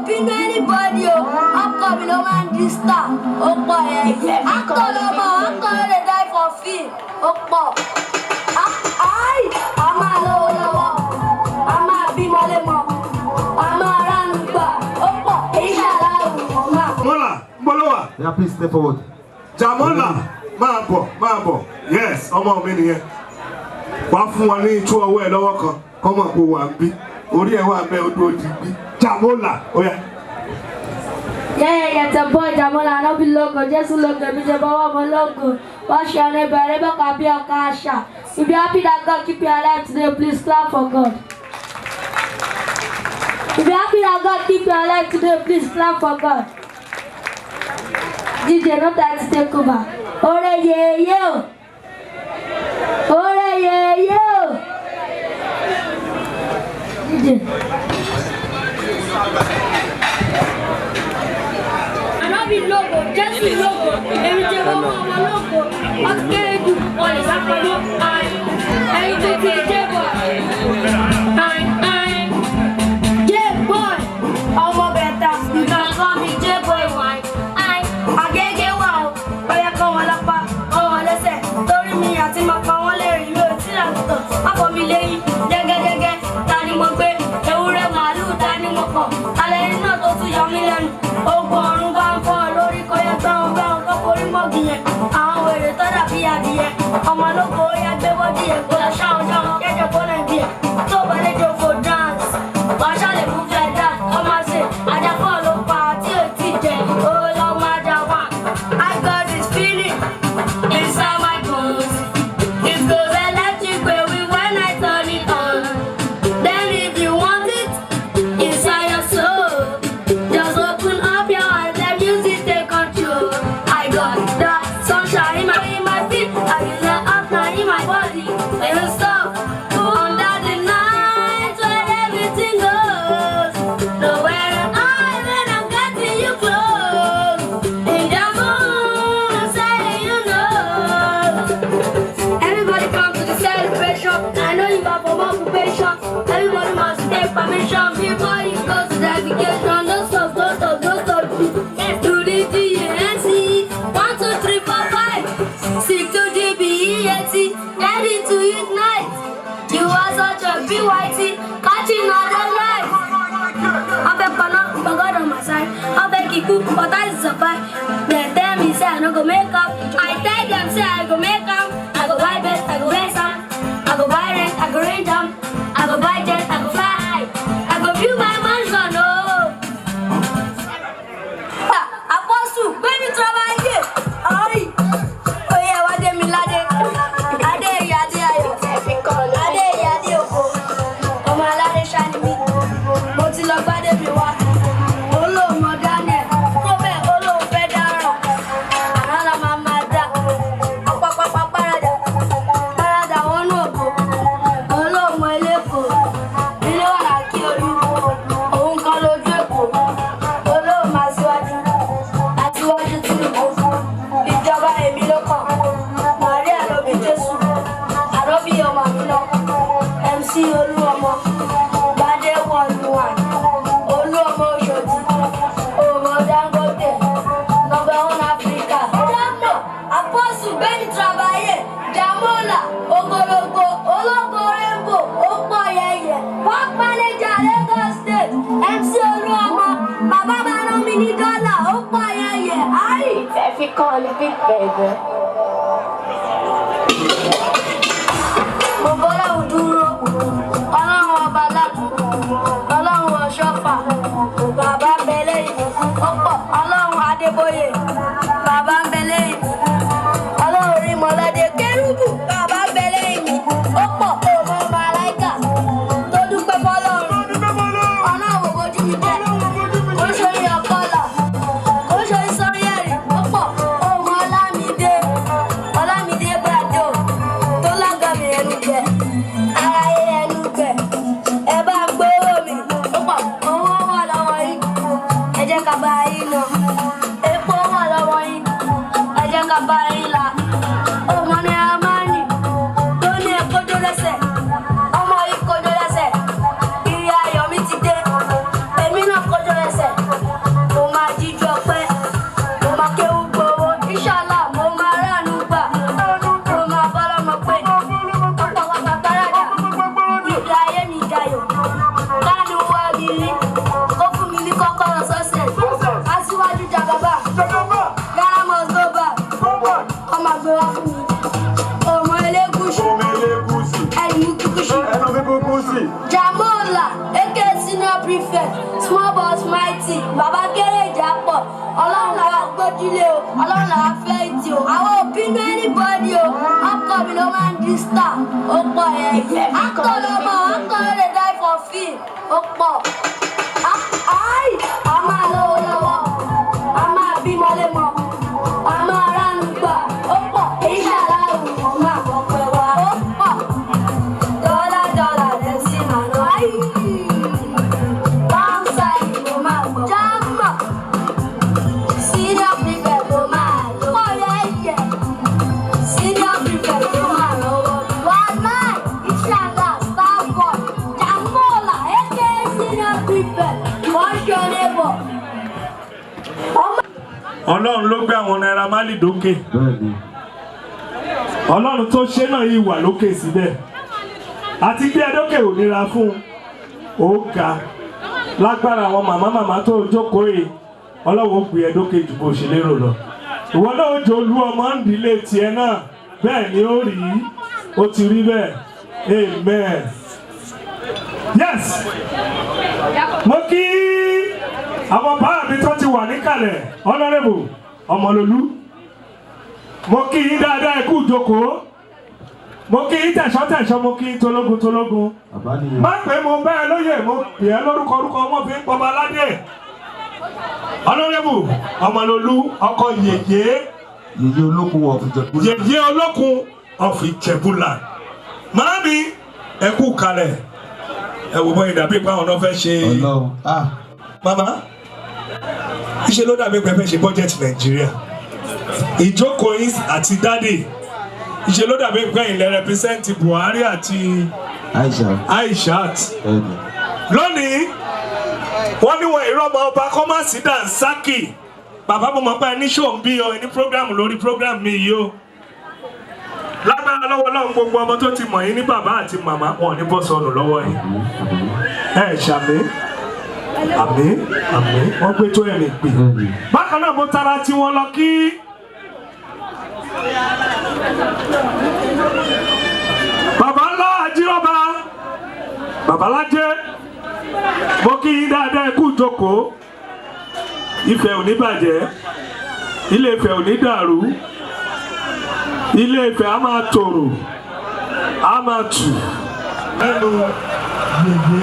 bínú anybody o. Ọkọ mi ló máa ń di star. Ó pọ̀ ẹ̀yẹ. Actor lọ́mọ, actor ló lè die for film. Ó pọ̀. A máa lówó lọ́wọ́. A máa bímọ lémọ. A máa ránu gbà. Ó pọ̀. Inshallah ọmọ. Mola, Mbolowa. Yeah, please step forward. Jamola, máa bọ̀. Yes, ọmọ mi nìyẹn. Wá fún wa ní ìtú ọwọ́ ẹ lọ́wọ́ kan. Kọ́mọ̀ kó wà ń bí. Orí ẹ̀ wà bẹ́ẹ̀ odò òdì bí. Jamola, ó yá. Yeah, it's a boy, Jamola, no be logo, just logo, be the boy of a logo. Wash your neighbor, Rebecca, be a kasha. If you're happy that God keep you alive today, please clap for God. If you're happy that God keep you alive today, please clap for God. DJ, no time to take over. Ore yeah, yo. Ore yeah, yo. DJ. Logo, just logo. Every day, logo. Okay, do all is up for you. Everything, J-boy. I'm a better. You can call me J-boy. I get wow. But I come on up. Oh, let's say, story me. I think my power layer. You know, it's not. I'm a million. Dega. Tani mo gbe. Ewure malu. Tani mo ko. Ale ina to tu ya million. Oh, borun ba. Àwọn èrè tó dàbí adìyẹ ọmọ olóko ya gbé bọ́dí ẹ̀ kó lọ ṣáwọn kẹ́jọ kó lè bí ẹ̀ tó bá lè jọ fò dance wọ́n ṣàlẹ̀ fún fẹ́ dance ọmọ ṣe àjàpọ̀ ló pa tí ò tí jẹ olọ́mọ ajá wà. I got this feeling inside my bones. It goes electric wavy when I turn it on. Then if you want it inside your soul, just open up your eyes, let music take control. I got that sunshine in my feet, I feel the after in my body. When you stop under the night where everything goes, nowhere I when I'm getting you close. In the moon, say you know. Everybody come to the celebration. I know you have for occupation. Everybody must take permission before you go to the vacation. Don't stop. Yes, to the DNC. 1, 2, 3, 4, 5. 6 to the BET. Ready to ignite. You are such a BYT. Catching all the light. I'm a banana, but God on my side. I'm a kiku, but I survive. They tell me, say I no go make up. I tell them, say I go make up. I go buy best, I go wear some. I go buy rent, I go rent them. I go buy jet, I go fly. I go view my mansion, oh. Apostle, baby, travel here. Aye. Oh yeah, what they me lade? Ade yade ayo. Ade yade oko. Ọmọ alade shine me. Mo ti lọ gbade mi wá. Olo mo Daniel. Probe olo fẹ́ dáràn. Ara mama da. Ọpapapa parada. Parada wọnú ògo. Olo mo eleko. Ilé wà lákì olú. Òun kan lójú èkó. Olo ma síwájú. Àtiwájú tí mo fún. Ìjọba èmi ló kàn. Màríà ló bí Jésù. Àrọ́bí ọmọ mi lọ. MC Olú ọmọ. Bádé wọ̀lúwà. Olú ọmọ Òṣòdì. Òmò Dangote. Number 1 Africa. Dámọ̀, Apostle Bẹ́ẹ̀ni Trabayé. Jamola, Ogologo, Ológo Rainbow, Opó Yẹyẹ. Pop Manager Lagos State. MC Olú ọmọ. Bàbá máa ná mi ní dọ́là. Opó Yẹyẹ. Ayi. Fẹ́ fi kọ́ ọ ní big baby. Mo bọ́lá òdúró. Ọlọ́run ọba lágùn. Ọlọ́run ọ̀ṣọ́fà. Bàbá ń bẹ lẹ́yìn. Ọ̀pọ̀ Ọlọ́run Adébóyè. Bàbá ń bẹ lẹ́yìn. Ọlọ́run Rímọ̀ládé Kérúbù. Bàbá ń bẹ lẹ́yìn. Ọ̀pọ̀ ọmọ Màláíkà. Tó dúpẹ́ fọ́lọ́run. Ọlọ́run ojú mi jẹ́. Ó ṣe orí ọkọlà. Ó ṣe sórí ẹ̀rí. Ọ̀pọ̀ ọmọ Ọlámídé Bàdó. Tó lágàmì ẹnu jẹ. Aráyé ẹnu bẹ̀. Ẹ bá gbówó mi. Ọ̀pọ̀ owó wà lọ́wọ́ yín. Ẹ jẹ́ ká bá yín lọ. Epo wà lọ́wọ́ yín. Ẹ jẹ́ ká bá yín là. Ọmọ ni a máa ń rìn. Tó ní ẹ̀kọ́jọ́ lẹ́sẹ̀. Ọmọ yìí kọjọ́ lẹ́sẹ̀. Ìrì ayọ̀ mi ti dé. Èmi náà kọjọ́ lẹ́sẹ̀. mighty bàbá kéré ìjà pọ̀ ọlọ́run làwọn gbójúlé o ọlọ́run làwọn fẹ́ẹ̀tì o àwọn òbínú anybody o ọkọ mi ló máa ń di star ó pọ̀ ẹ̀ akọ lọ́mọ akọ lè die for film ó pọ̀ a máa lọ́wọ́ lọ́wọ́ a máa bímọ lẹ́mọ a máa ránu gbà ó pọ̀ èyí ṣàlàyé wọn máa bọ̀ pẹ̀ wá ó pọ̀ dọ́là lẹ́ sí màá lọ. Báńsà ìlú máa gbọ̀ jámọ̀ senior prefect ló máa lọ. Ọ̀rẹ́ yẹ senior prefect ló máa lọ́wọ́. Wàhálà ìṣàlà starboy jàmọ́là aka senior prefect wọ́n ṣe lébọ̀. Ọlọ́run ló gbé àwọn Naira Marley dókè. Ọlọ́run tó ṣe náà yìí wà lókè síbẹ̀. Àti bí ẹdókè ò nira fún ó ga lágbára àwọn màmá tó jókòó yìí Ọlọ́run ó gbé ẹdókè jù bó ṣe lérò lọ. Ìwọ náà ó jọ olú ọmọ ń dílé tiẹ̀ náà bẹ́ẹ̀ ni ó rí ó ti rí bẹ́ẹ̀ amen. Yes mo kí àwọn bàbá mi tó ti wà níkàlẹ̀ Honorable Ọmọlolú mo kí yín dáadáa ẹ kú ìjókòó mo kí yín tẹ̀sọ́ mo kí yín tológun má pé mo bẹ́ẹ̀ lóye mo pè é lórúkọ wọn fi ń pọba aládé Honorable Ọmọlolú ọkọ yèyé olókun of Ìjẹ̀bú-Là màámi ẹ kú kalẹ̀ ẹ wò bọ́ ìdàbí ìpáwọn náà fẹ́ ṣe mama iṣẹ́ ló dàbí pé fẹ́ ṣe bọ́jẹ̀tì Nàìjíríà ìjókòó yín àti dádì iṣẹ́ ló dàbí pé ilẹ̀ rẹpísẹ́ǹtì Buhari àti Aishat lónìí wọ́n ní wọ́n ìrọ́mọ ọba kọ́másì dànsákì bàbá mo mọ̀ pé ẹni ṣò ń bí ọ ẹni prógrámù lórí prógrámù mi yìí o lágbára lọ́wọ́ Ọlọ́run gbogbo ọmọ tó ti mọ̀ yín ní bàbá àti màmá wọn ní bọ́ sọnù lọ́wọ́ yìí ẹ ṣàmì àmín wọ́n gbé tó ẹ̀mí pè bákan náà mo tara tí wọ́n lọ kí bàbá ńlá àjírọ́bà babalájẹ́ mo kí yín dáadáa kú jókòó Ifẹ̀ ò ní bàjẹ́ Ilé Ifẹ̀ ò ní dàrú Ilé Ifẹ̀ á máa tòrò á máa tù ẹnu yèyé.